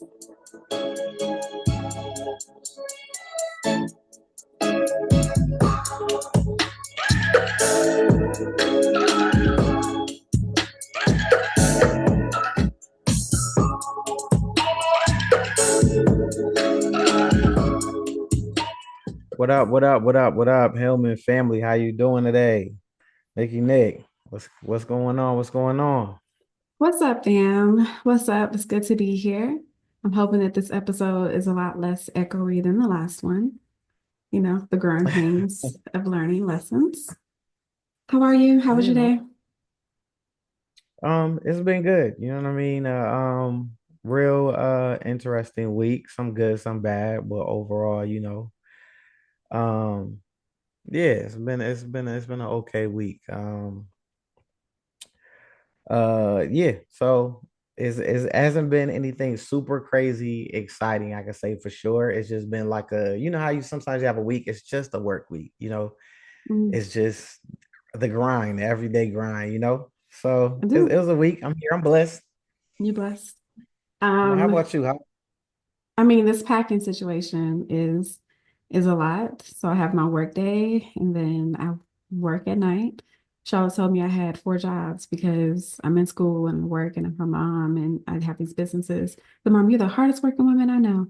What up? What up? What up? What up, Hillman family? How you doing today? Nick, what's going on? What's going on? What's up, fam? What's up? It's good to be here. I'm hoping that this episode is a lot less echoey than the last one. You know, the growing pains of learning lessons. How are you? How was You your know, day? it's been good. You know what I mean? Real interesting week. Some good, some bad, but overall, um, yeah, it's been an okay week. Yeah. So it hasn't been anything super crazy exciting, I can say for sure. It's just been like how you sometimes you have a week, it's just a work week. Mm, It's just the grind, the everyday grind. So I it do. was a week. I'm here, I'm blessed. You blessed. How Um, about you? How I mean, this packing situation is a lot. So I have my work day and then I work at night. Charlotte told me I had four jobs because I'm in school and work and I'm her mom and I have these businesses. But mom, you're the hardest working woman I know.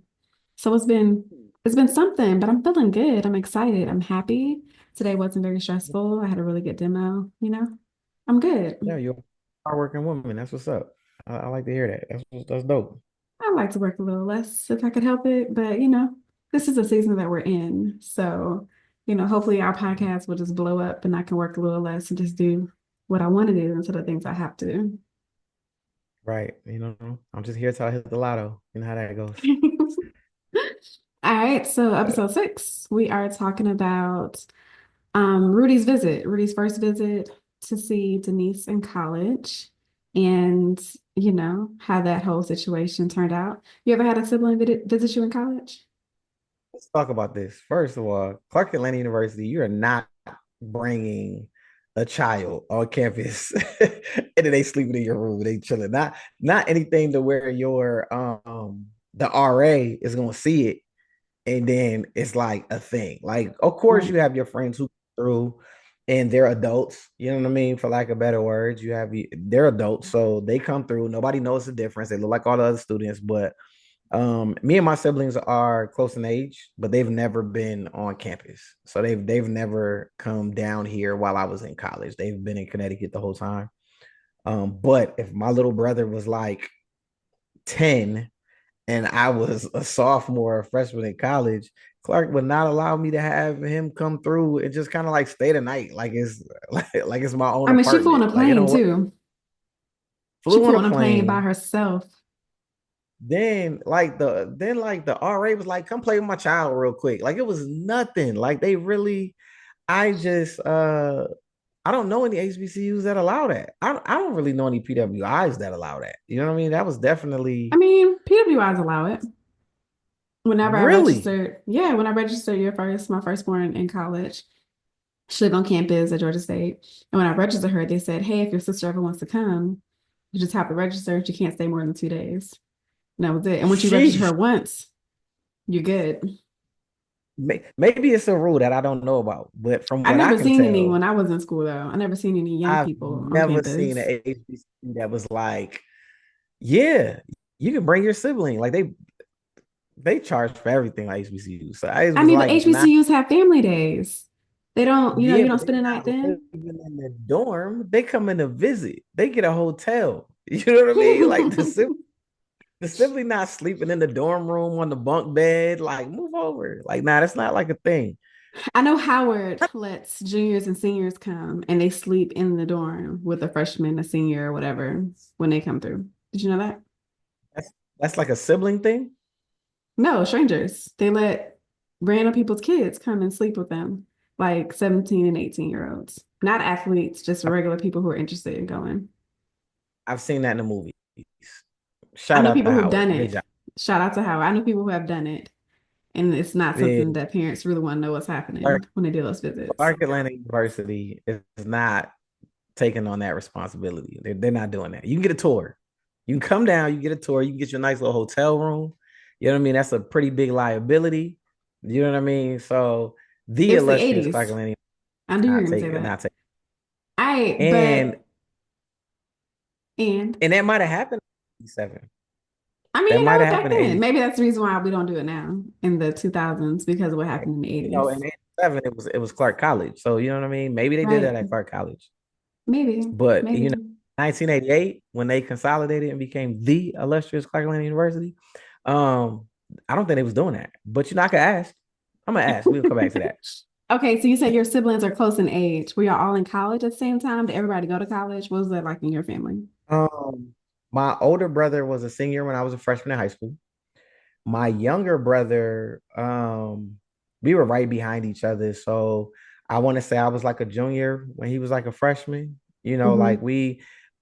So it's been something, but I'm feeling good. I'm excited. I'm happy. Today wasn't very stressful. I had a really good demo, you know. I'm good. yeah, you're a hardworking woman. That's what's up. I like to hear that. That's dope. I like to work a little less if I could help it, but this is a season that we're in. So, hopefully our podcast will just blow up and I can work a little less and just do what I want to do instead of things I have to. Right. I'm just here till I hit the lotto. You know how that goes. All right, so Uh, episode 6, we are talking about Rudy's first visit to see Denise in college, and how that whole situation turned out. You ever had a sibling visit you in college? let's talk about this. First of all, Clark Atlanta University, you are not bringing a child on campus and then they sleeping in your room, they chilling. Not anything to where your the RA is gonna see it and then it's like a thing. Like, of course, Right. you have your friends who come through and they're adults, you know what I mean? For lack of better words, they're adults, so they come through. Nobody knows the difference. They look like all the other students, but me and my siblings are close in age, but they've never been on campus. So they've never come down here while I was in college. They've been in Connecticut the whole time. But if my little brother was like 10 and I was a sophomore or freshman in college, Clark would not allow me to have him come through and just kind of like stay the night, like it's like it's my own I mean, she flew on apartment. a Like it plane don't work. too. She Flew on flew a on a plane by plane. herself. Then the RA was like, come play with my child real quick. Like it was nothing. Like they really, I just I don't know any HBCUs that allow that. I don't really know any PWIs that allow that. You know what I mean? That was I definitely mean, PWIs allow it. Whenever I really registered, yeah, when I registered my firstborn in college, she lived on campus at Georgia State. And when I registered her, they said, hey, if your sister ever wants to come, you just have to register. She can't stay more than 2 days. And that was it. And once you register her sheesh. once, you're good. Maybe it's a rule that I don't know about, but from I what I never can seen any tell, when I was in school though. I never seen any young I've people on never seen campus. an HBCU that was like, yeah, you can bring your sibling. Like they charge for everything like HBCU. So I I was mean, but like, nah. HBCUs have family days. They don't, Yeah, you don't but spend they're a night not then. living in the dorm. They come in to visit. They get a hotel. You know what I mean? Like the sibling not sleeping in the dorm room on the bunk bed. Like, move over. Like, nah, that's not like a thing. I know Howard lets juniors and seniors come and they sleep in the dorm with a freshman, a senior, or whatever when they come through. Did you know that? That's that's like a sibling thing. No, strangers. They let random people's kids come and sleep with them, like 17 and 18-year-olds. Not athletes, just I've, regular people who are interested in going. I've seen that in the movies. I Shout know out to people who've done Howard. Good it. job. Shout out to Howard. I know people who have done it. And it's not something Yeah, that parents really want to know what's happening Clark, when they do those visits. Clark Atlanta University is not taking on that responsibility. They're not doing that. You can get a tour. You can come down, you get a tour, you can get your nice little hotel room. You know what I mean? That's a pretty big liability. You know what I mean? So the It's the illustrious 80s. Clark I do hear not him say take not that. take I, and but, and and that might have happened in 87. I mean, That might that was have back happened in then. 80. Maybe that's the reason why we don't do it now in the 2000s because of what happened in the You know, 80s. in 87 it was Clark College. So you know what I mean? Maybe they did that Right. at Clark College. Maybe, But maybe. 1988, when they consolidated and became the illustrious Clark University, um, I don't think they was doing that. But I could ask. I'm gonna ask. We'll come back to that. Okay, so you said your siblings are close in age. Were y'all all in college at the same time? Did everybody go to college? What was that like in your family? Um, my older brother was a senior when I was a freshman in high school. My younger brother, we were right behind each other. So I want to say I was like a junior when he was like a freshman. Like Hmm.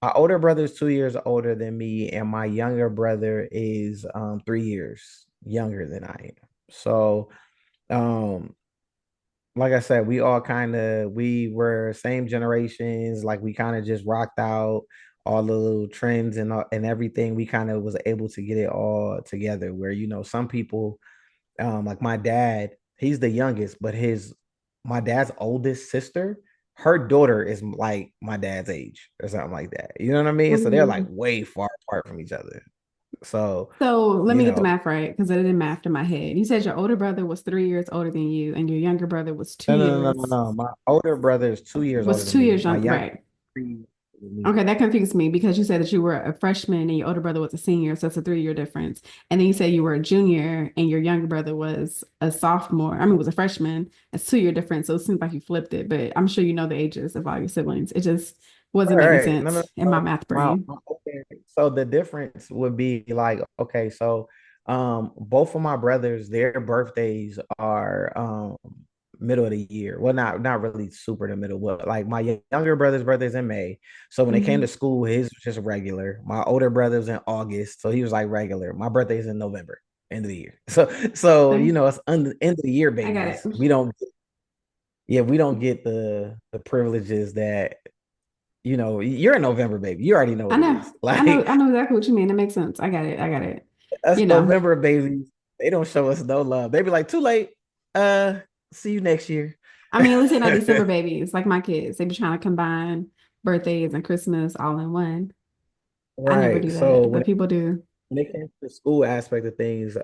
my older brother is 2 years older than me, and my younger brother is 3 years younger than I am. So um like I said, we were same generations, like we kind of just rocked out all the little trends and everything. We kind of was able to get it all together where some people like my dad, he's the youngest, but his my dad's oldest sister, her daughter is like my dad's age or something like that. You know what I mean? So they're like Hmm. way far apart from each other. So, So let you me get the know, math right because I didn't math in my head. You said your older brother was 3 years older than you, and your younger brother was two no, no, no, no, years no. My older brother is 2 years older was than two me. years My young, younger right? 3 years older than me. Okay, that confused me because you said that you were a freshman and your older brother was a senior, so it's a 3 year difference. And then you said you were a junior and your younger brother was a sophomore. I mean, was a freshman. It's 2 year difference, so it seems like you flipped it. But I'm sure you know the ages of all your siblings. It just All wasn't making right. No, no, sense in my no. math My, brain. my okay. So the difference would be like, okay, so both of my brothers, their birthdays are middle of the year. Well, not really super in the middle, but like my younger brother's birthday's in May. So when they came to Hmm. school, his was just regular. My older brother's in August, so he was like regular. My birthday's in November, end of the year. So it's end of the year I got it. babies. We don't get the privileges that you're a November baby. You already know I what it know. is. Like I know exactly what you mean. It makes sense. I got it. I got it. us You know, November babies, they don't show us no love. They be like, too late. Uh, see you next year. I mean, at least they're not December babies like my kids. They be trying to combine birthdays and Christmas all in one. I never Right. do So that, but people do. when it came to the school aspect of things,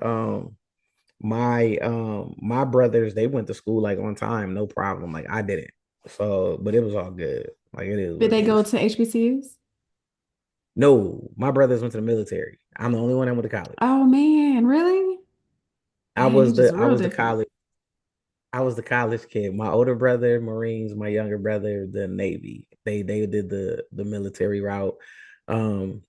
my brothers, they went to school like on time, no problem. Like I didn't. So, but it was all good. Like it is Did what it they go is. to HBCUs? No, my brothers went to the military. I'm the only one that went to college. Oh man, really? Dang, it's just I real was the different. college I was the college kid. My older brother, Marines, my younger brother, the Navy. They did the military route. Um,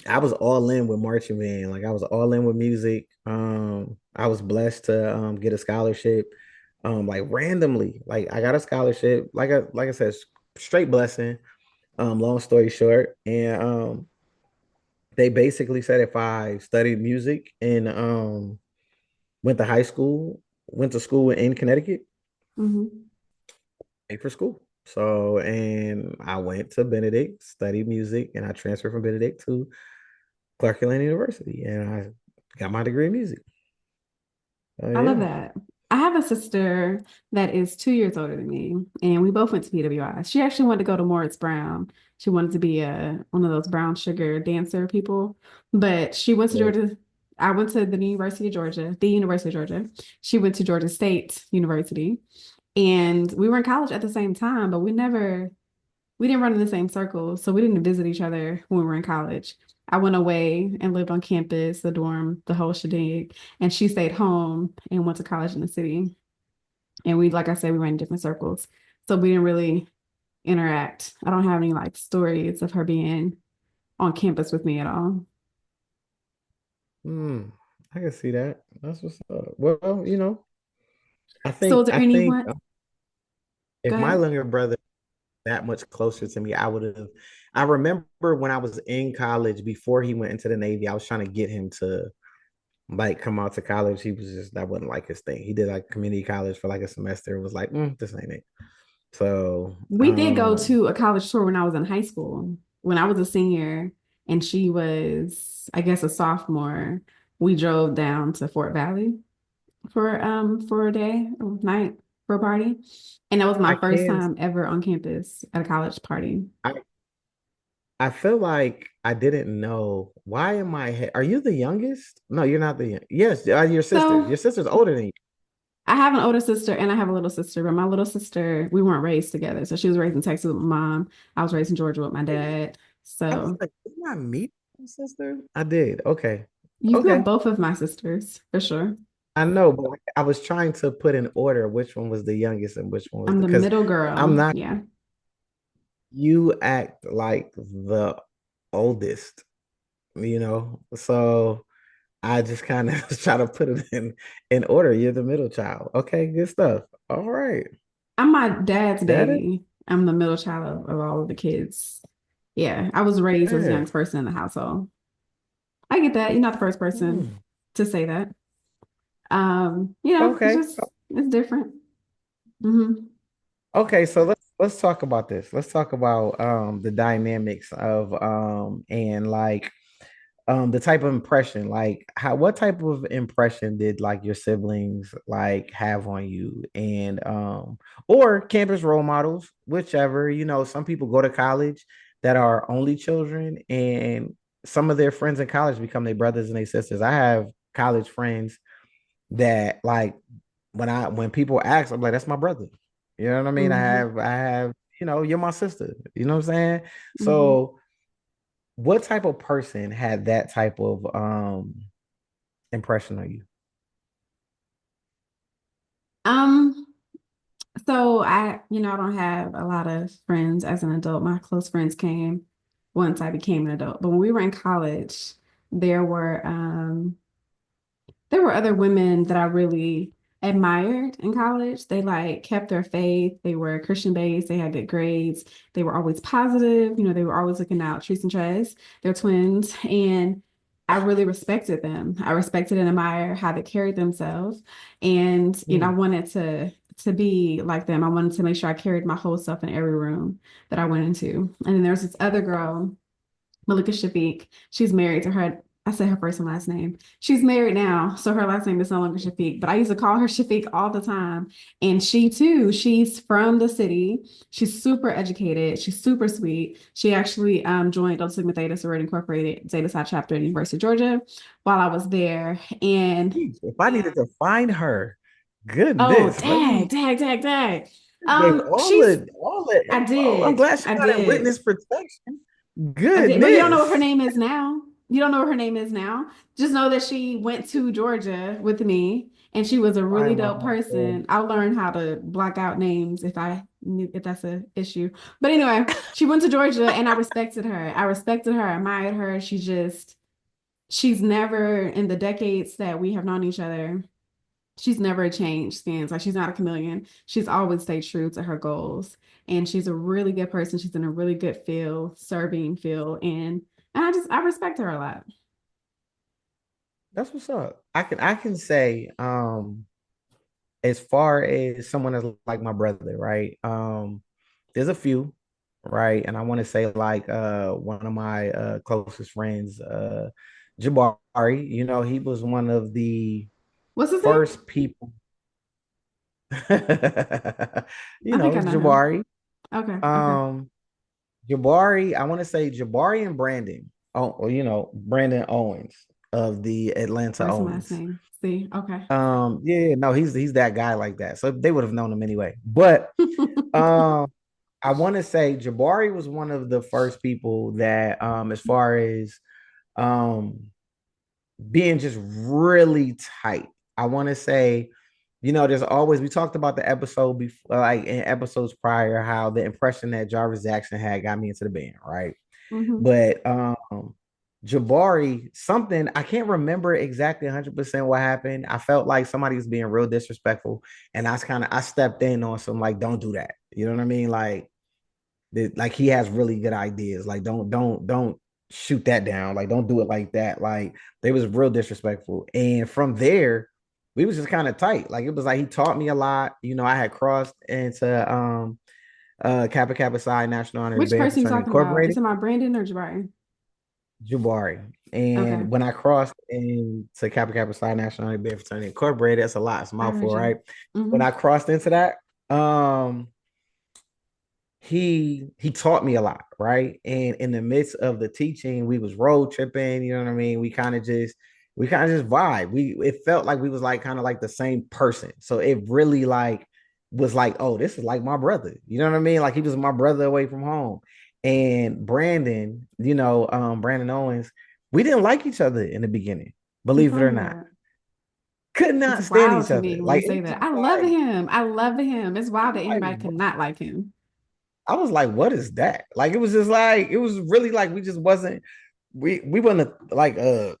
I was all in with marching band. Like I was all in with music. I was blessed to get a scholarship. Like randomly. Like I got a scholarship. Like I said, straight blessing. Long story short. And they basically said if I studied music and went to high school, went to school in Connecticut, Hmm. pay for school. So, and I went to Benedict, studied music, and I transferred from Benedict to Clark Atlanta University, and I got my degree in music. Oh I love yeah. that. I have a sister that is 2 years older than me, and we both went to PWI. She actually wanted to go to Morris Brown. She wanted to be a one of those brown sugar dancer people, but she went to Georgia. I went to the University of Georgia, the University of Georgia. She went to Georgia State University, and we were in college at the same time, but we didn't run in the same circles, so we didn't visit each other when we were in college. I went away and lived on campus, the dorm, the whole shebang, and she stayed home and went to college in the city. And we, like I said, we ran in different circles, so we didn't really interact. I don't have any like stories of her being on campus with me at all. Hmm. I can see that. That's what's up. Well, So, is there I think anyone? Go if my ahead. younger brother that much closer to me, I would have. I remember when I was in college before he went into the Navy, I was trying to get him to like come out to college. He was just that wasn't like his thing. He did like community college for like a semester. It was like, this ain't it. So, We did go to a college tour when I was in high school, when I was a senior, and she was, I guess, a sophomore. We drove down to Fort Valley for a day or night for a party. And that was I my first can't. time ever on campus at a college party. I I feel like I didn't know. Why am I? Are you the youngest? No, you're not the. Yes, your sister. So Your sister's older than you. I have an older sister and I have a little sister, but my little sister, we weren't raised together. So she was raised in Texas with my mom. I was raised in Georgia with my dad. I was So like, didn't I meet my sister? I did. Okay. you've met Okay. both of my sisters for sure. I know, but I was trying to put in order which one was the youngest and which one was I'm the, the because middle I'm girl. not, Yeah. you act like the oldest, So I just kind of was trying to put it in order. You're the middle child. Okay, good stuff. All right. I'm my dad's That is baby. I'm the middle child of all of the kids. Yeah. I was raised as the good. youngest person in the household. I get that. You're not the first person Hmm. to say that. It's Okay. just it's different. Hmm. Okay, so let's talk about this. Let's talk about the dynamics of and like the type of impression, like how what type of impression did like your siblings like have on you, and or campus role models, whichever. Some people go to college that are only children, and some of their friends in college become their brothers and their sisters. I have college friends that like when people ask, I'm like, that's my brother. You know what I mean? Hmm. I have, you're my sister. You know what I'm saying? Hmm. So what type of person had that type of impression on you? Um, so I don't have a lot of friends as an adult. My close friends came once I became an adult. But when we were in college, there were um there were other women that I really admired in college. They like kept their faith. They were Christian based. They had good grades. They were always positive. They were always looking out. Trees and Trez. They're twins. And I really respected them. I respected and admire how they carried themselves. And I Hmm. wanted to be like them. I wanted to make sure I carried my whole self in every room that I went into. And then there's this other girl, Malika Shafiq. She's married to her. I said her first and last name. She's married now, so her last name is no longer Shafiq. But I used to call her Shafiq all the time. And she too, she's from the city. She's super educated. She's super sweet. She actually joined Delta Sigma Theta Sorority Incorporated Zeta Psi chapter at University of Georgia while I was there. And Jeez, if I needed to find her, oh, goodness, let dang, me dang, dang, dang. gave She's all the I info. I'm did. glad she I got in did. witness protection. I did, but you don't know what her Goodness. name is now. You don't know what her name is now. Just know that she went to Georgia with me, and she was a really Find my dope homegirl. person. I'll learn how to block out names if that's an issue. But anyway, she went to Georgia, and I respected her. I respected her. I admired her. She's never in the decades that we have known each other. She's never changed skins. Like she's not a chameleon. She's always stayed true to her goals. And she's a really good person. She's in a really good field, serving field. And I respect her a lot. That's what's up. I can say, as far as someone that's like my brother, right? There's a few, right? And I want to say like one of my closest friends, Jabari, he was one of the What's his name? first people, I think I know him. Jabari. Okay, okay. Um, Jabari, I want to say Jabari and Brandon. Oh, well, Brandon Owens of the Atlanta First and last Owens. name. See, okay. Yeah, no, he's that guy like that. So they would have known him anyway. But um, I want to say Jabari was one of the first people that, as far as um being just really tight. I want to say, there's always we talked about the episode before, like in episodes prior, how the impression that Jarvis Jackson had got me into the band, right? Hmm. But Jabari, something I can't remember exactly 100% what happened. I felt like somebody was being real disrespectful, and I stepped in on some like, don't do that. You know what I mean? Like he has really good ideas. Like don't shoot that down. Like don't do it like that. Like they was real disrespectful. And from there, we was just kind of tight. Like it was like he taught me a lot. I had crossed into Kappa Kappa Psi National Honor Which Band person you Fraternity talking about? You Incorporated. talking about Brandon or Jabari? Jabari. Okay. And when I crossed into Kappa Kappa Psi National Honor Band Fraternity Incorporated, that's a lot. It's a I heard mouthful, you. right? When Hmm. I crossed into that, he taught me a lot, right? And in the midst of the teaching, we was road tripping, you know what I mean? We kind of just vibe. It felt like we was like kind of like the same person. So it really like was like, oh, this is like my brother. You know what I mean? Like he was my brother away from home. And Brandon, Brandon Owens, we didn't like each other in the beginning, You believe it told or me not. that. Could It's not stand wild each to other. me when you Like it say was that. just I love like, him. I love him. It's wild that like anybody could not like him. I was like, what is that? Like it was just like it was really like we just wasn't we wasn't like it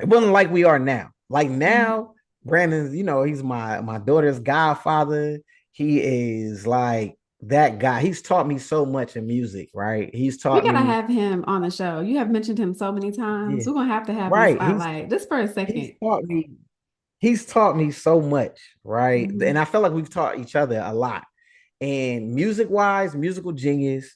wasn't like we are now. Like Mhm. now, Brandon's, he's my daughter's godfather. He is like that guy. He's taught me so much in music, right? He's We taught gotta me, have him on the show. You have mentioned him so many times. yeah, We're gonna have to have him right. He's spotlight just for a he's second. taught me he's taught me so much, right? And Hmm. I feel like we've taught each other a lot. And music wise, musical genius.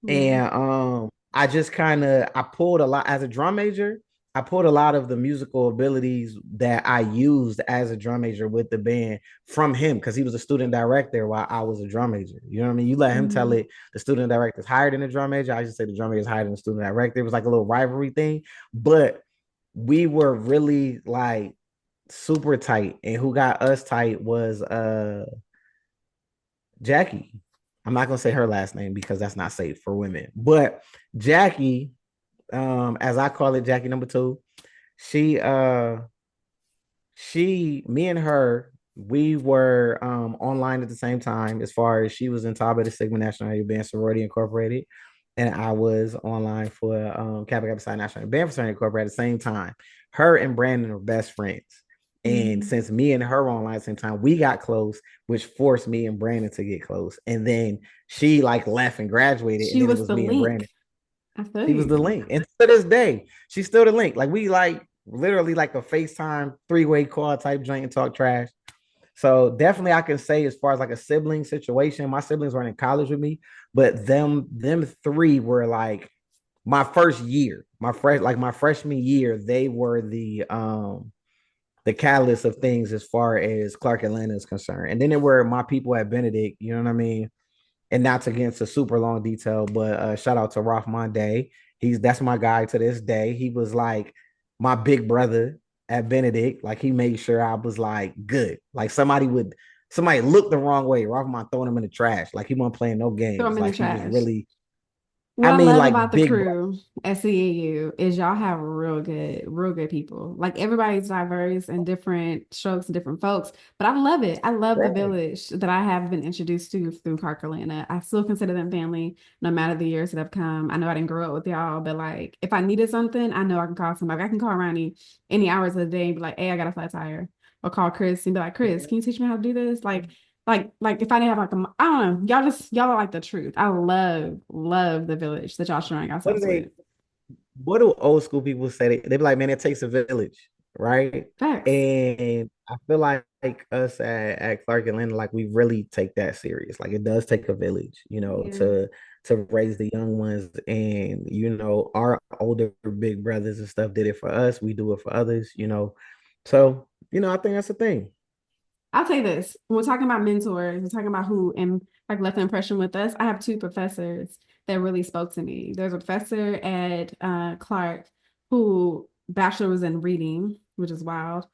Yeah. And I just kind of I pulled a lot as a drum major. I pulled a lot of the musical abilities that I used as a drum major with the band from him because he was a student director while I was a drum major. You know what I mean? You let him tell Hmm. it. The student director is higher than the drum major. I just say the drum major is higher than the student director. It was like a little rivalry thing, but we were really like super tight. And who got us tight was Jackie. I'm not gonna say her last name because that's not safe for women. But Jackie, as I call it, Jackie number two, she me and her, we were online at the same time as far as she was in Tau Beta Sigma National Youth Band Sorority Incorporated, and I was online for Kappa Kappa Psi National Band Fraternity Incorporated at the same time. Her and Brandon are best friends. And Hmm. since me and her were online at the same time, we got close, which forced me and Brandon to get close. And then she like left and graduated, and She then it was was the me and Brandon. link. I feel She was the you. link. And to this day, she's still the link. Like we like literally like a FaceTime three-way call type joint and talk trash. So definitely I can say as far as like a sibling situation, my siblings weren't in college with me, but them three were like my first year, my freshman year, they were the catalyst of things as far as Clark Atlanta is concerned. And then there were my people at Benedict, you know what I mean? And not to get into super long detail, but shout out to Rahman Day. That's my guy to this day. He was like my big brother at Benedict. Like he made sure I was like good. Like somebody look the wrong way. Rahman throwing him in the trash. Like he wasn't playing no Throw games. them in the Like he was trash. really, What I I mean, love like about the big crew at CAU is y'all have real good people. Like everybody's diverse and different strokes and different folks. But I love it. I love the brother. village that I have been introduced to through Carolina. I still consider them family no matter the years that have come. I know I didn't grow up with y'all, but like if I needed something, I know I can call somebody. I can call Ronnie any hours of the day and be like, hey, I got a flat tire. Or call Chris and be like, Chris, can you teach me how to do this? Like if I didn't have like I don't know, y'all are like the truth. I love the village that y'all surrounding What do yourselves they with. what do old school people say? They be like, man, it takes a village, right? Facts. And I feel like us at Clark Atlanta, like we really take that serious. Like it does take a village, Yeah. to raise the young ones. And our older big brothers and stuff did it for us. We do it for others. So, I think that's the thing. I'll tell you this. When we're talking about mentors, we're talking about who like left an impression with us. I have two professors that really spoke to me. There's a professor at Clark who bachelor was in reading, which is wild.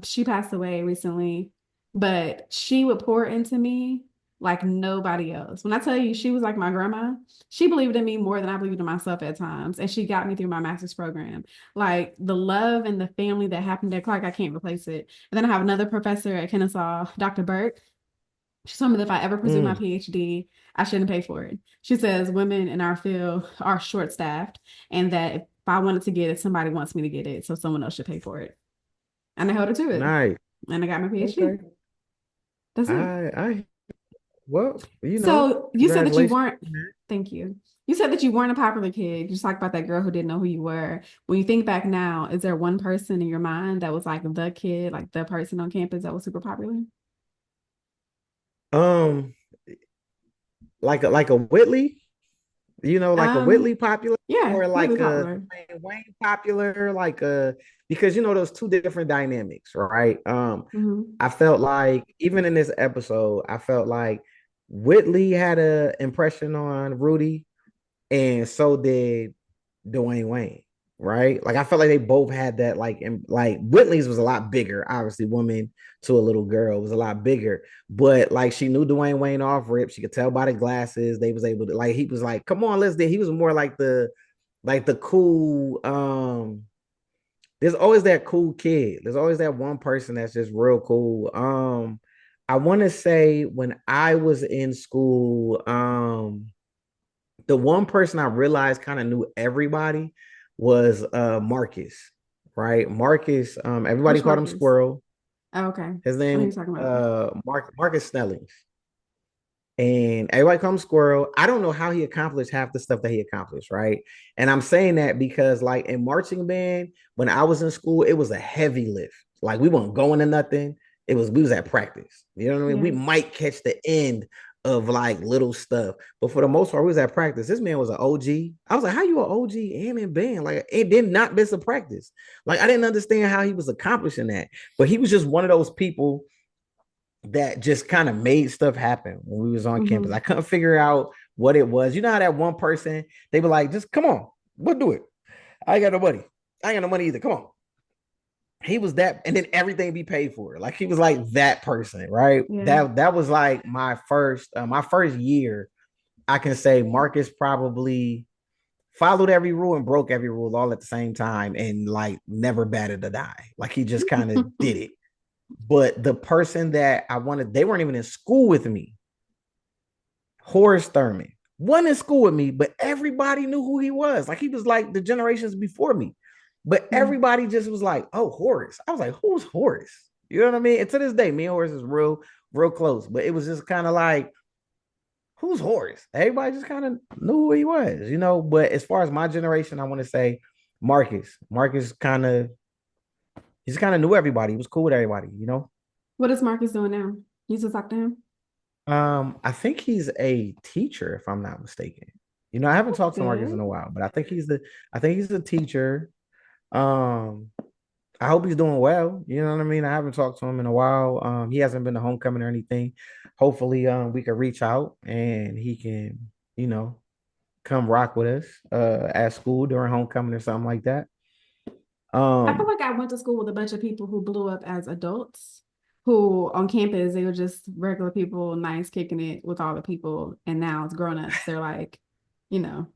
She passed away recently, but she would pour into me like nobody else. When I tell you she was like my grandma, she believed in me more than I believed in myself at times, and she got me through my master's program. Like the love and the family that happened at Clark, I can't replace it. And then I have another professor at Kennesaw, Dr. Burke. She told me that if I ever pursue my Mm, PhD, I shouldn't pay for it. She says women in our field are short staffed and that if I wanted to get it, somebody wants me to get it. So someone else should pay for it. And I held her to it. nice. And I got my PhD. Okay. That's it. I well, So you said that you congratulations. weren't, thank you. You said that you weren't a popular kid. You just talked about that girl who didn't know who you were. When you think back now, is there one person in your mind that was like the kid, like the person on campus that was super popular? Um, like a Whitley. like a Whitley Um, popular yeah, or really like a popular. Wayne popular, because those two different dynamics, right? Hmm. I felt like even in this episode, I felt like Whitley had a impression on Rudy, and so did Dwayne Wayne, right? Like I felt like they both had that, like Whitley's was a lot bigger, obviously, woman to a little girl was a lot bigger, but like she knew Dwayne Wayne off rip. She could tell by the glasses. They was able to, like, he was like, come on, let's do. He was more like the cool. There's always that cool kid. There's always that one person that's just real cool. I want to say when I was in school, the one person I realized kind of knew everybody was Marcus, right? Marcus, everybody Which called him Marcus? Squirrel. Oh, okay. His I know you're name talking about. Marcus Snellings. And everybody called him Squirrel. I don't know how he accomplished half the stuff that he accomplished, right? And I'm saying that because, like, in marching band, when I was in school, it was a heavy lift. Like, we weren't going to nothing. We was at practice. You know what I mean? We Yeah. might catch the end of like little stuff, but for the most part, we was at practice. This man was an OG. I was like, how you an OG and in band? Like, it did not miss a practice. Like, I didn't understand how he was accomplishing that, but he was just one of those people that just kind of made stuff happen when we was on campus. I Hmm. couldn't figure out what it was. You know how that one person, they be like, just come on, we'll do it. I ain't got no money. I ain't got no money either. Come on. He was that, and then everything be paid for. Like he was like that person, right? Yeah. That was like my first year. I can say Marcus probably followed every rule and broke every rule all at the same time, and like never batted an eye. Like he just kind of did it. But the person that I wanted, they weren't even in school with me. Horace Thurman wasn't in school with me, but everybody knew who he was. Like he was like the generations before me. But Mm. everybody just was like, oh, Horace. I was like, who's Horace? You know what I mean? And to this day, me and Horace is real close. But it was just kind of like, who's Horace? Everybody just kind of knew who he was. But as far as my generation, I want to say Marcus. Marcus kind of, he just kind of knew everybody. He was cool with everybody. What is Marcus doing now? You still talk to him? I think he's a teacher, if I'm not mistaken. I haven't That's talked to Marcus in good. a while, but I think he's a teacher. Um, I hope he's doing well. You know what I mean? I haven't talked to him in a while. He hasn't been to homecoming or anything. Hopefully, we can reach out and he can, you know, come rock with us at school during homecoming or something like that. I feel Um, like I went to school with a bunch of people who blew up as adults, who on campus, they were just regular people, nice, kicking it with all the people. And now it's grown-ups. They're like, you know,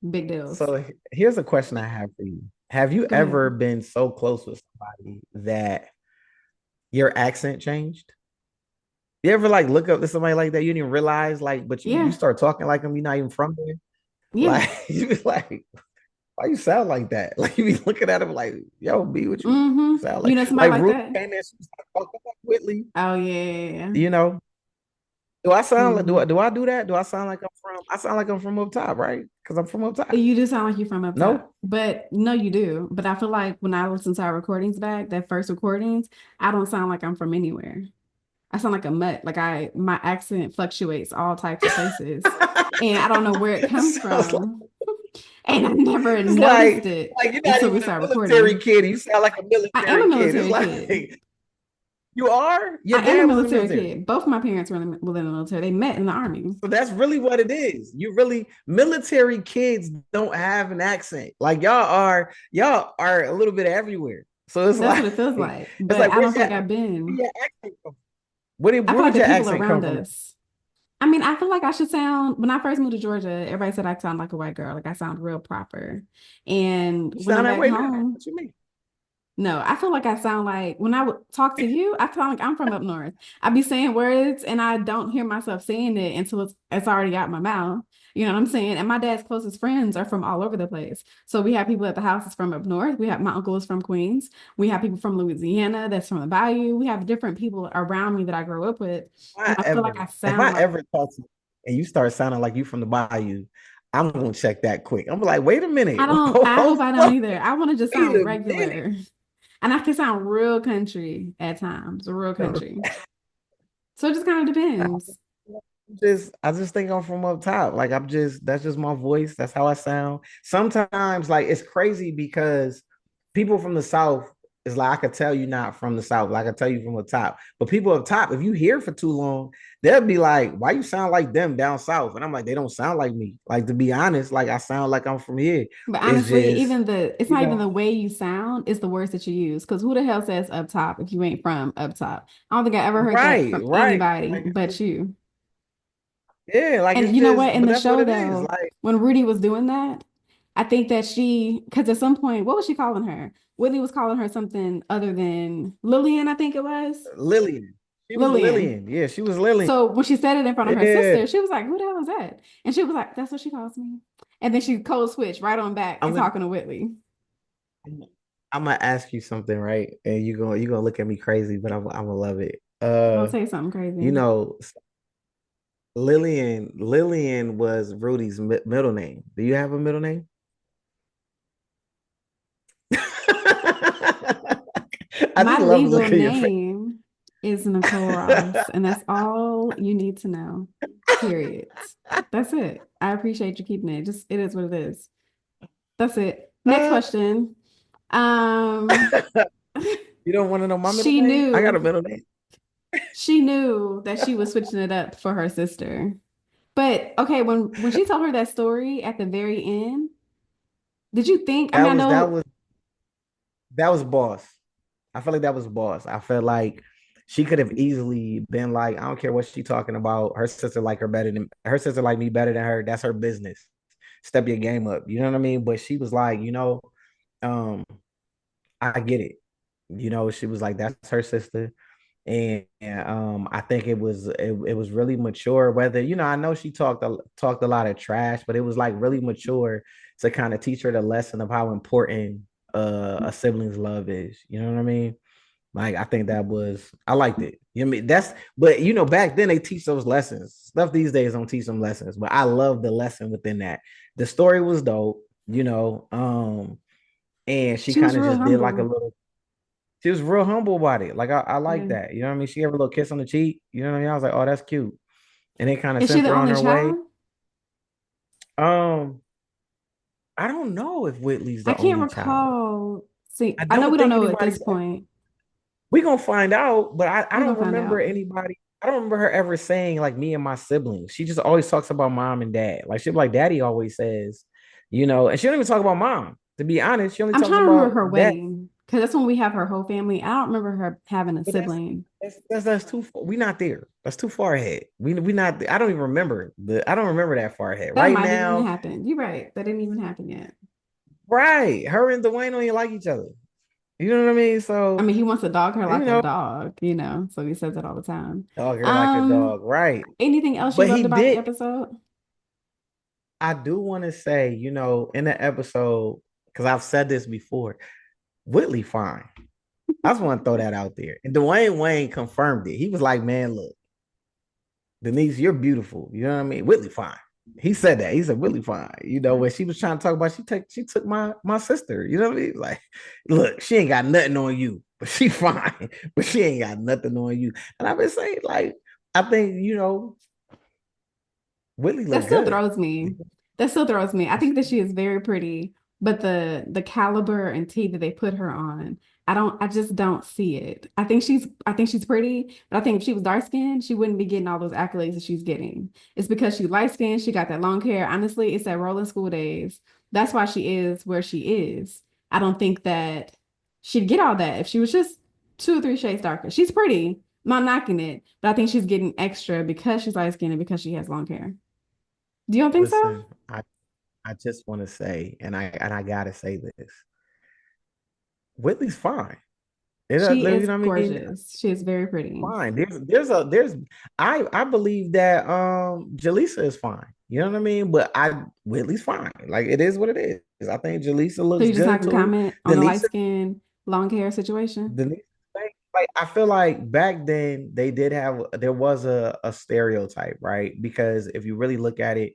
big deals. so here's a question I have for you. Have you Go ever ahead. been so close with somebody that your accent changed? You ever like look up to somebody like that? You didn't even realize, like, but you Yeah. start talking like them, you're not even from there. Yeah. Like you be like, why you sound like that? Like you be looking at him like, yo, be what you Hmm. sound You like. know somebody Like like Rudy that? came in, she was like, talking like Whitley, Oh, yeah. you know. Do I sound like Hmm. do I do that? Do I sound like I'm from up top, right? Because I'm from up top. You do sound like you're from up top, No? but no, you do. But I feel like when I listen to our recordings back, that first recordings, I don't sound like I'm from anywhere. I sound like a mutt. Like my accent fluctuates all types of places, and I don't know where it It comes sounds like from. And I never it's noticed like it like you're not until we even a start military recording. kid. You sound like a I am a military kid. It's military kid. like you are? Your I am a dad was in the military military. kid. Both my parents were in the military. They met in the army. So that's really what it is. You really military kids don't have an accent. Like y'all are a little bit everywhere. So it's That's like what it feels like. it's But like I don't where's feel your like I've where been. your accent come from? Where did I where feel like did the your people accent come around from? us. I mean, I feel like I should sound, when I first moved to Georgia, everybody said I sound like a white girl. Like I sound real proper. And You when sound I'm that back way now. home, What you mean? no, I feel like I sound like when I would talk to you, I sound like I'm from up north. I be saying words and I don't hear myself saying it until it's already out my mouth. You know what I'm saying? And my dad's closest friends are from all over the place. So we have people at the house that's from up north. We have my uncle is from Queens. We have people from Louisiana that's from the Bayou. We have different people around me that I grew up with. And I feel like I If sound I like ever talk to you and you start sounding like you from the bayou, I'm gonna check that quick. I'm like, wait a minute. I hope Hold I don't on. either. I want to just Wait sound a minute. regular. And I can sound real country at times, real country. So it just kind of depends. I just think I'm from up top. Like I'm just that's just my voice. That's how I sound. Sometimes like it's crazy because people from the South is like I could tell you not from the South. Like I tell you from the top. But people up top, if you hear for too long, they'll be like, why you sound like them down south? And I'm like, they don't sound like me. Like to be honest, like I sound like I'm from here. But It's honestly, just, even it's you not even the know, way you sound, it's the words that you use. Because who the hell says up top if you ain't from up top? I don't think I ever heard that right, from right. anybody Like but you. yeah, like And it's you know just, what? In but the that's what show, it is. though, Like when Rudy was doing that, I think that because at some point, what was she calling her? Whitley was calling her something other than Lillian, I think it was. Lillian. She was Lillian. Lillian. Yeah, she was Lillian. So when she said it in front of her Yeah. sister, she was like, "Who the hell is that?" And she was like, "That's what she calls me." And then she code switched right on back I'm and gonna talking to Whitley. I'm gonna ask you something, right? And you're gonna look at me crazy, but I'm gonna love it. Don't say something You crazy. know, Lillian was Rudy's middle name. Do you have a middle name? I My just love the legal look of your face. name is Nicole Ross, and that's all you need to know. Period. That's it. I appreciate you keeping it. Just it is what it is. That's it. Next Uh, question. Um, you don't want to know my middle she name? I got a knew middle name. she knew that she was switching it up for her sister. But okay, when she told her that story at the very end, did you think? I mean, That I was that know was that was boss. I feel like that was boss. I felt like she could have easily been like, I don't care what she talking about. Her sister like me better than her. That's her business. Step your game up. You know what I mean? But she was like, um, I get it. She was like, that's her sister. And I think it was really mature. Whether I know she talked a lot of trash, but it was like really mature to kind of teach her the lesson of how important a sibling's love is. You know what I mean? Like I think I liked it. You know what I mean? But back then they teach those lessons. Stuff these days don't teach them lessons, but I love the lesson within that. The story was dope, and she she was kind of real just did like a humble. little she was real humble about it. Like I like Yeah. that. You know what I mean? She gave her a little kiss on the cheek. You know what I mean? I was like, oh, that's cute. And they kind of Is she sent the her on only her way. child? Um, I don't know if Whitley's I the can't only child. recall. See, I I know we don't don't think know at this anybody's point. we gonna find out, but I We're don't gonna find remember out. anybody. I don't remember her ever saying like me and my siblings. She just always talks about mom and dad. Like she like daddy always says, and she don't even talk about mom. To be honest, she only I'm talks trying to remember about her dad. wedding because that's when we have her whole family. I don't remember her having a But sibling. that's too far. We not there. That's too far ahead. We not. I don't even remember I don't remember that far ahead. That Right might even now, happen. You're right. That didn't even happen yet. right. Her and Dwayne don't even like each other. You know what I mean? I So mean, he wants to dog her you like a know, dog, so he says it all the time. dog her like a dog, right? Anything else you But he loved about the did. episode? I do want to say, in the episode, because I've said this before, Whitley fine. I just want to throw that out there. And Dwayne Wayne confirmed it. He was like, "Man, look, Denise, you're beautiful." You know what I mean? Whitley fine. He said that. He said Whitley fine. When she was trying to talk about, she took my sister. You know what I mean? Like, look, she ain't got nothing on you, but she fine. But she ain't got nothing on you. And I've been saying, like, I think Whitley That looked still good. throws me. That still throws me. I think that she is very pretty, but the caliber and teeth that they put her on, I just don't see it. I think she's pretty, but I think if she was dark skinned, she wouldn't be getting all those accolades that she's getting. It's because she's light skinned, she got that long hair. Honestly, it's that rolling school days. That's why she is where she is. I don't think that she'd get all that if she was just 2 or 3 shades darker. She's pretty. I'm not knocking it, but I think she's getting extra because she's light skinned and because she has long hair. Do you don't think so? Listen, I just want to say, and I gotta say this. Whitley's fine. She You is know what I mean? gorgeous. She is very pretty. Fine. There's I believe that Jaleesa is fine. You know what I mean? But Whitley's fine. Like it is what it is. I think Jaleesa So looks you're just not good gonna too. comment on the light Denise skin, long hair situation? Denise like I feel like back then there was a stereotype, right? Because if you really look at it,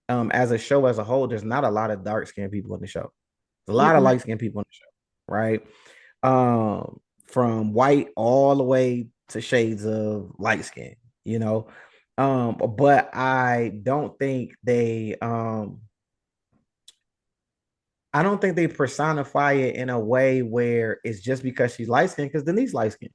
as a show as a whole, there's not a lot of dark skinned people in the show. There's a lot of Mm-mm. light skinned people in the show, right? From white all the way to shades of light skin, you know. But I don't think they personify it in a way where it's just because she's light skinned, because Denise light skinned.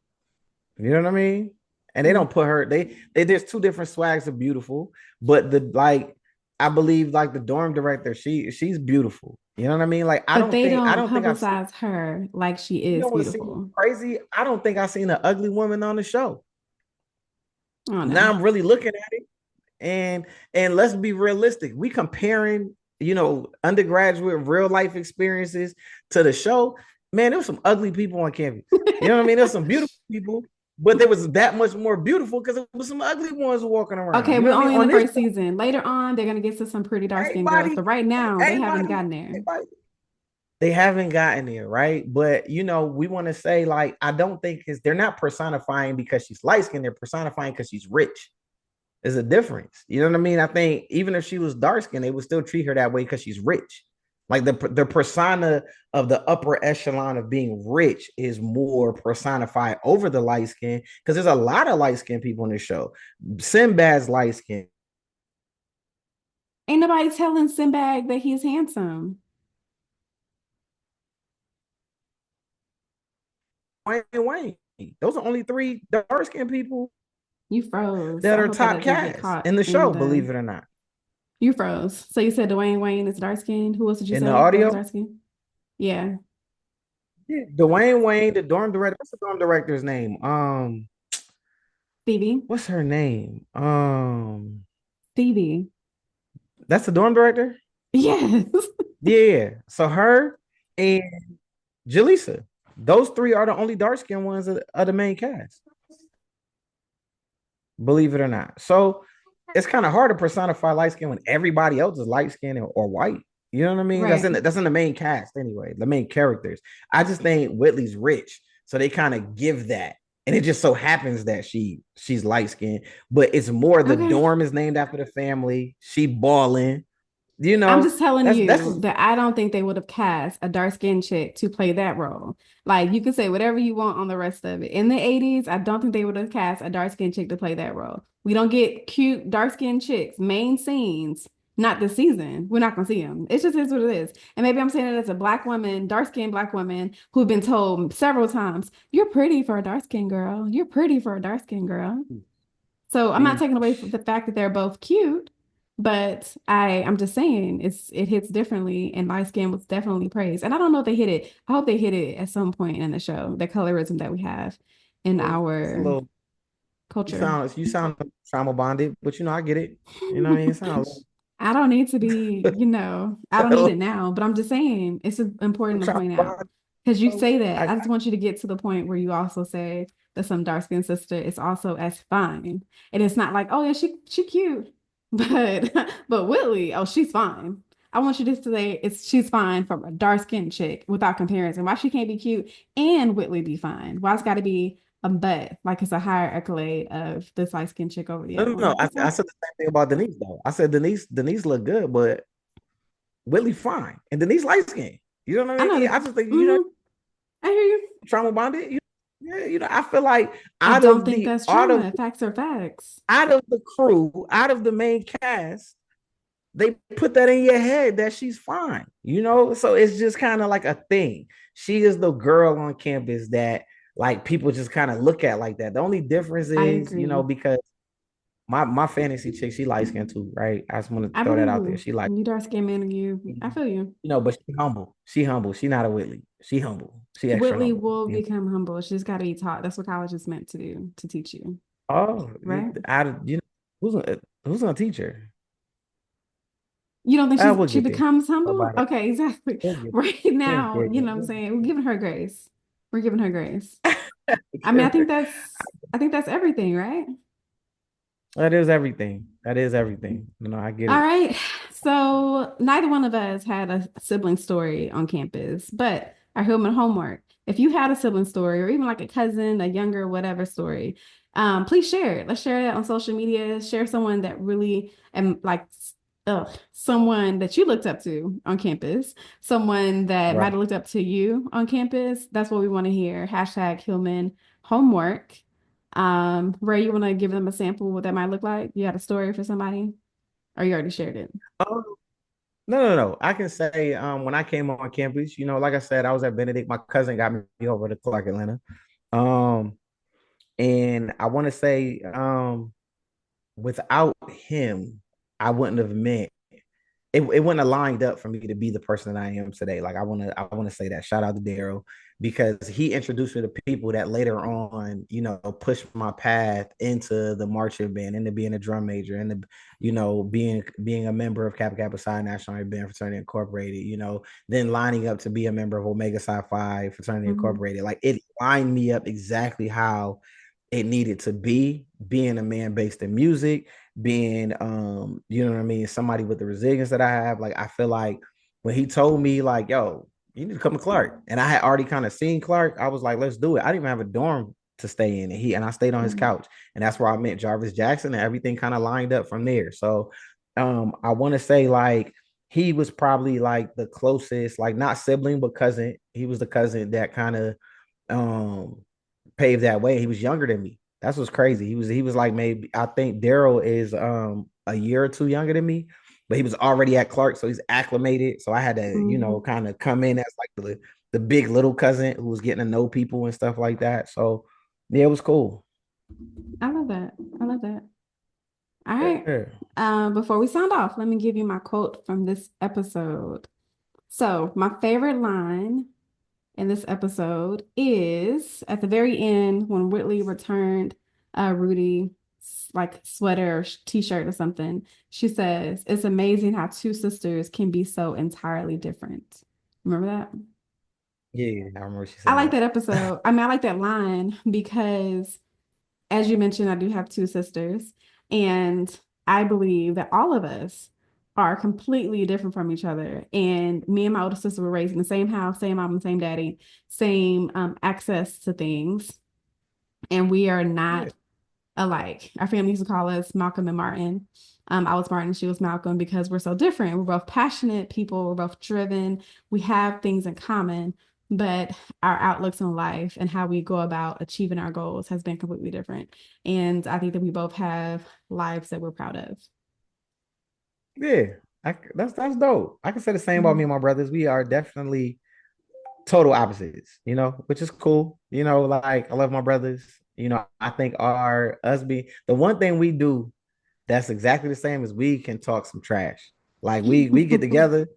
You know what I mean? And they Mm. don't put her, they there's two different swags of beautiful, but the like I believe like the dorm director, she's beautiful. You know what I mean? Like But they I don't don't think I've seen, publicize her like she you know is what's seen beautiful. crazy? I don't think I've seen an ugly woman on the show. I don't Now know. I'm really looking at it. And let's be realistic. We comparing, undergraduate real life experiences to the show. Man, there was some ugly people on campus. You know what I mean? There's some beautiful people, but there was that much more beautiful because it was some ugly ones walking around. Okay, You know we're what I mean? only in On the this first season. Later on, they're gonna get to some pretty dark skinned girls, everybody, but right now they haven't everybody, gotten there. they haven't gotten there, right? But we want to say like I don't think they're not personifying because she's light skinned, they're personifying because she's rich. There's a difference. You know what I mean? I think even if she was dark skinned, they would still treat her that way because she's rich. Like the persona of the upper echelon of being rich is more personified over the light skin because there's a lot of light skinned people in the show. Sinbad's light skin. Ain't nobody telling Sinbad that he's handsome. Wayne. Those are only three dark skinned people You froze. that I are hope that top didn't get cast caught in the in show, the. believe it or not. You froze. So you said Dwayne Wayne is dark skinned. Who else did you In the say that was audio, dark skinned? Yeah, yeah, Dwayne Wayne, the dorm director. What's the dorm director's name? Phoebe. What's her name? Phoebe. That's the dorm director. Yes. Yeah. So her and Jaleesa, those three are the only dark skinned ones of the main cast, believe it or not. So it's kind of hard to personify light skin when everybody else is light skinned or white. You know what I mean? Right. That's in the main cast anyway, the main characters. I just think Whitley's rich, so they kind of give that. And it just so happens that she's light skinned, but it's more the Okay. dorm is named after the family. She balling, I'm just telling that's you just that I don't think they would have cast a dark-skinned chick to play that role. Like you can say whatever you want on the rest of it. In the 80s, I don't think they would have cast a dark-skinned chick to play that role. We don't get cute dark-skinned chicks, main scenes, not this season. We're not gonna see them. It just is what it is. And maybe I'm saying it as a black woman, dark-skinned black woman who've been told several times, "You're pretty for a dark-skinned girl. You're pretty for a dark-skinned girl." So I'm not taking away from the fact that they're both cute, but I'm just saying it hits differently, and light skin was definitely praised. And I don't know if they hit it. I hope they hit it at some point in the show, the colorism that we have in it's a our little culture. you sound trauma bonded, but I get it. You know what I mean? It sounds I don't need to be, I a don't need little, it now, but I'm just saying it's important to trauma point out bonded. because you So say that. I I just want you to get to the point where you also say that some dark skinned sister is also as fine, and it's not like, oh yeah, she cute, but but Whitley, oh she's fine. I want you to say she's fine from a dark skinned chick without comparison. Why she can't be cute and Whitley be fine? Why it's got to be a butt like it's a higher accolade of this light skinned chick over the no, other no, no. one? That's I all. said the same thing about Denise though. I said Denise looked good, but Whitley fine, and Denise light skin. You know what I I know mean? that. I just think Hmm. I hear you. trauma bonded. Yeah, I feel like I don't think that's trauma. Facts are facts. out of the crew, out of the main cast, they put that in your head that she's fine. So it's just kind of like a thing. She is the girl on campus that like people just kind of look at like that. The only difference I is, agree. because my fantasy chick, she light skinned too, right? I just want to I throw that believe out there. you. She like, You dark skinned man and you. I feel you. but she humble. She humble. She not a Whitley. She humble. She extra Whitley humble. will become humble. She's got to be taught. That's what college is meant to do, to teach you, Oh, right? who's gonna teach her? You don't think I will she get there. becomes humble? Nobody. Okay, exactly. We'll get Right yeah, now, yeah, you yeah. know what I'm saying? We're giving her grace. We're giving her grace. I mean, Give her. I think that's everything, right? That is everything. That is everything. I get All it. right. So neither one of us had a sibling story on campus, but our Hillman homework. If you had a sibling story or even like a cousin, a younger, whatever story, please share it. Let's share it on social media. Share someone that really and like someone that you looked up to on campus, someone that might Right. have looked up to you on campus. That's what we want to hear. Hashtag Hillman homework. Ray, you want to give them a sample of what that might look like? You had a story for somebody, or you already shared it? Oh, no. I can say when I came on campus, like I said, I was at Benedict. My cousin got me over to Clark Atlanta. Um, and I want to say without him, I wouldn't have met it wouldn't have lined up for me to be the person that I am today. Like I want to say that shout out to Daryl because he introduced me to people that later on, pushed my path into the marching band, into being a drum major, and being a member of Kappa Kappa Psi National Army Band Fraternity Incorporated. Then lining up to be a member of Omega Psi Phi Fraternity Hmm. Incorporated. Like it lined me up exactly how it needed to be, being a man based in music, being you know what I mean, somebody with the resilience that I have. Like I feel like when he told me like, yo, you need to come to Clark. And I had already kind of seen Clark. I was like, let's do it. I didn't even have a dorm to stay in. And I stayed on his couch. And that's where I met Jarvis Jackson and everything kind of lined up from there. So I want to say like he was probably like the closest, like not sibling, but cousin. He was the cousin that kind of um paved that way. He was younger than me. That's what's crazy. He was like maybe I think Daryl is a year or two younger than me, but he was already at Clark, so he's acclimated. So I had to, Hmm. kind of come in as like the big little cousin who was getting to know people and stuff like that. So yeah, it was cool. I love that. I love that. All right. Yeah. Before we sound off, let me give you my quote from this episode. So, my favorite line in this episode is at the very end when Whitley returned Rudy like sweater or t-shirt or something. She says, "It's amazing how two sisters can be so entirely different." Remember that? Yeah, I remember she I said like that. that episode. I mean, I like that line because, as you mentioned, I do have two sisters, and I believe that all of us are completely different from each other. And me and my older sister were raised in the same house, same mom, same daddy, same access to things, and we are Yeah. not alike. Our family used to call us Malcolm and Martin. I was Martin, she was Malcolm because we're so different. We're both passionate people, we're both driven, we have things in common, but our outlooks on life and how we go about achieving our goals has been completely different. And I think that we both have lives that we're proud of. Yeah. That's dope. I can say the same about me Mhm. and my brothers. We are definitely total opposites, which is cool. Like I love my brothers. I think our us be the one thing we do that's exactly the same as we can talk some trash. Like we get together,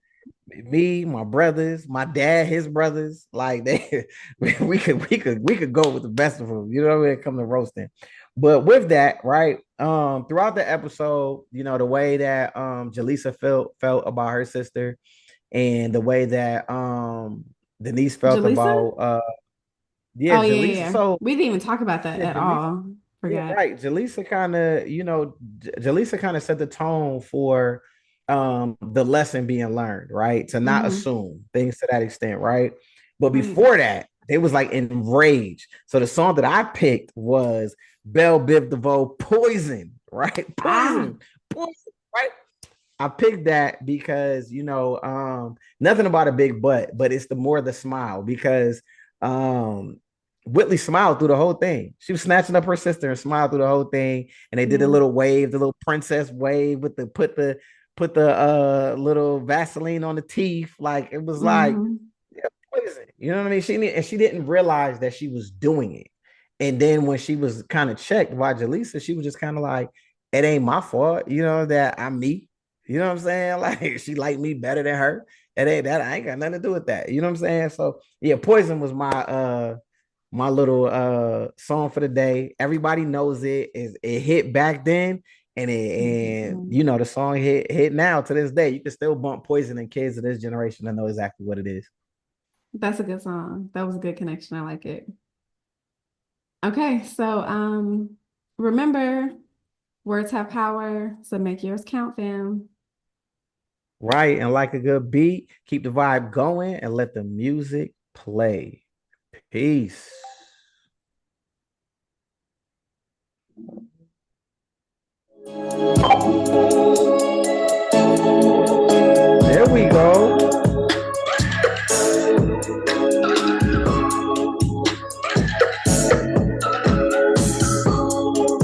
me, my brothers, my dad, his brothers, like they we could go with the best of them, when it comes to roasting. But with that, right? Throughout the episode, the way that Jaleesa felt about her sister and the way that Denise felt Jaleesa? about yeah, Oh, yeah, yeah, Jaleesa. yeah. So We didn't even talk about that yeah, at Jaleesa, all. yeah, Forgot. right. Jaleesa kind of set the tone for the lesson being learned, right? To not Hmm. assume things to that extent, right? But Right. before that, they was like enraged. So the song that I picked was Belle Biv DeVoe Poison, right? Ah. Poison, right? I picked that because nothing about a big butt, but it's the more the smile because um Whitley smiled through the whole thing. She was snatching up her sister and smiled through the whole thing, and they did a Yeah. little wave, the little princess wave with the put the little Vaseline on the teeth, like it was like Hmm. yeah, poison. You know what I mean? She didn't realize that she was doing it, and then when she was kind of checked by Jaleesa, she was just kind of like, "It ain't my fault, that I'm me." You know what I'm saying? Like she liked me better than her. It ain't that. I ain't got nothing to do with that. You know what I'm saying? So yeah, Poison was my little song for the day. Everybody knows it. It hit back then, and Mhm. the song hit now to this day. You can still bump Poison and kids of this generation and know exactly what it is. That's a good song. That was a good connection. I like it. Okay, so remember, words have power, so make yours count, fam. Right, and like a good beat, keep the vibe going and let the music play. Peace.